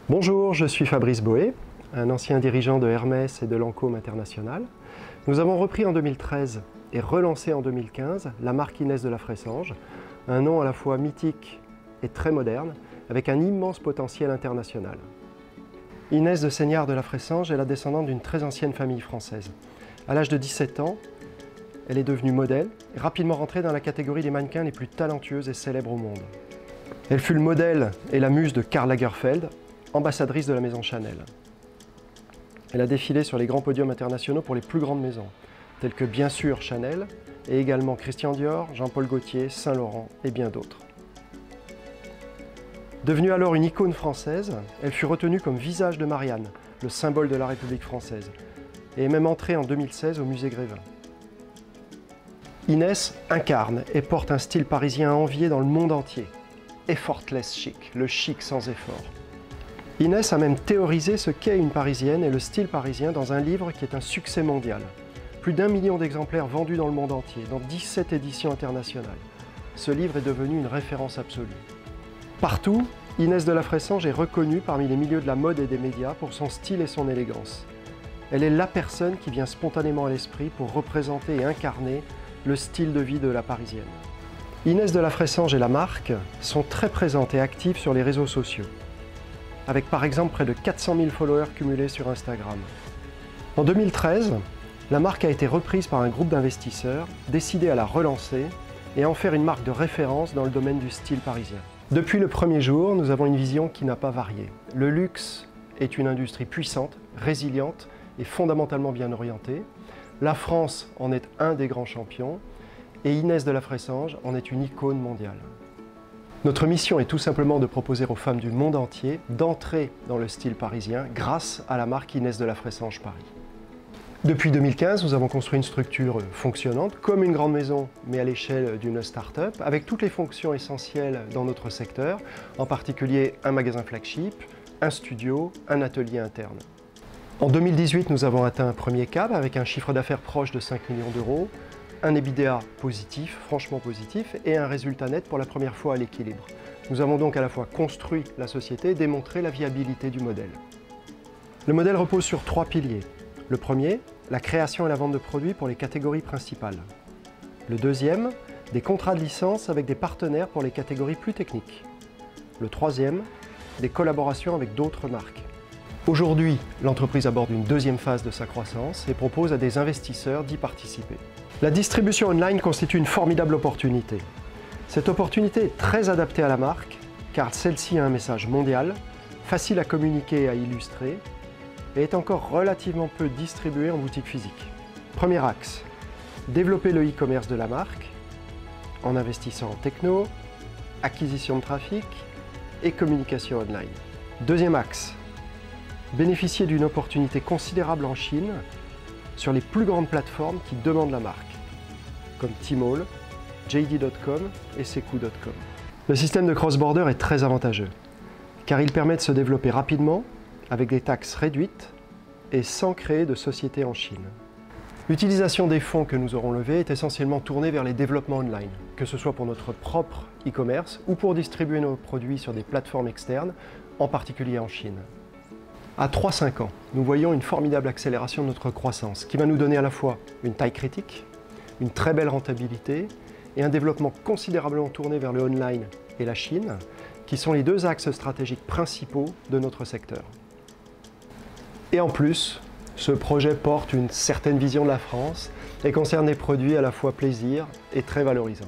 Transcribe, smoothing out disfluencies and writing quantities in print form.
Bonjour, je suis Fabrice Boé, un ancien dirigeant de Hermès et de Lancôme International. Nous avons repris en 2013 et relancé en 2015 la marque Inès de la Fressange, un nom à la fois mythique et très moderne, avec un immense potentiel international. Inès de Seignard de la Fressange est la descendante d'une très ancienne famille française. À l'âge de 17 ans, elle est devenue modèle et rapidement rentrée dans la catégorie des mannequins les plus talentueuses et célèbres au monde. Elle fut le modèle et la muse de Karl Lagerfeld, ambassadrice de la maison Chanel. Elle a défilé sur les grands podiums internationaux pour les plus grandes maisons, telles que bien sûr Chanel, et également Christian Dior, Jean-Paul Gaultier, Saint Laurent et bien d'autres. Devenue alors une icône française, elle fut retenue comme visage de Marianne, le symbole de la République française, et est même entrée en 2016 au musée Grévin. Inès incarne et porte un style parisien à envier dans le monde entier. Effortless chic, le chic sans effort. Inès a même théorisé ce qu'est une parisienne et le style parisien dans un livre qui est un succès mondial. Plus d'1 million d'exemplaires vendus dans le monde entier, dans 17 éditions internationales. Ce livre est devenu une référence absolue. Partout, Inès de la Fressange est reconnue parmi les milieux de la mode et des médias pour son style et son élégance. Elle est la personne qui vient spontanément à l'esprit pour représenter et incarner le style de vie de la parisienne. Inès de la Fressange et la marque sont très présentes et actives sur les réseaux sociaux, avec par exemple près de 400 000 followers cumulés sur Instagram. En 2013, la marque a été reprise par un groupe d'investisseurs décidés à la relancer et à en faire une marque de référence dans le domaine du style parisien. Depuis le premier jour, nous avons une vision qui n'a pas varié. Le luxe est une industrie puissante, résiliente et fondamentalement bien orientée. La France en est un des grands champions et Inès de la Fressange en est une icône mondiale. Notre mission est tout simplement de proposer aux femmes du monde entier d'entrer dans le style parisien grâce à la marque Inès de la Fressange Paris. Depuis 2015, nous avons construit une structure fonctionnante, comme une grande maison, mais à l'échelle d'une start-up, avec toutes les fonctions essentielles dans notre secteur, en particulier un magasin flagship, un studio, un atelier interne. En 2018, nous avons atteint un premier cap avec un chiffre d'affaires proche de 5 millions d'euros, un EBITDA positif, franchement positif, et un résultat net pour la première fois à l'équilibre. Nous avons donc à la fois construit la société et démontré la viabilité du modèle. Le modèle repose sur 3 piliers. Le premier, la création et la vente de produits pour les catégories principales. Le deuxième, des contrats de licence avec des partenaires pour les catégories plus techniques. Le troisième, des collaborations avec d'autres marques. Aujourd'hui, l'entreprise aborde une deuxième phase de sa croissance et propose à des investisseurs d'y participer. La distribution online constitue une formidable opportunité. Cette opportunité est très adaptée à la marque, car celle-ci a un message mondial, facile à communiquer et à illustrer, et est encore relativement peu distribuée en boutique physique. Premier axe, développer le e-commerce de la marque, en investissant en techno, acquisition de trafic et communication online. Deuxième axe, bénéficier d'une opportunité considérable en Chine sur les plus grandes plateformes qui demandent la marque, comme Tmall, JD.com et Sekou.com. Le système de cross-border est très avantageux, car il permet de se développer rapidement, avec des taxes réduites et sans créer de société en Chine. L'utilisation des fonds que nous aurons levés est essentiellement tournée vers les développements online, que ce soit pour notre propre e-commerce ou pour distribuer nos produits sur des plateformes externes, en particulier en Chine. À 3-5 ans, nous voyons une formidable accélération de notre croissance qui va nous donner à la fois une taille critique, une très belle rentabilité et un développement considérablement tourné vers le online et la Chine, qui sont les deux axes stratégiques principaux de notre secteur. Et en plus, ce projet porte une certaine vision de la France et concerne des produits à la fois plaisir et très valorisants.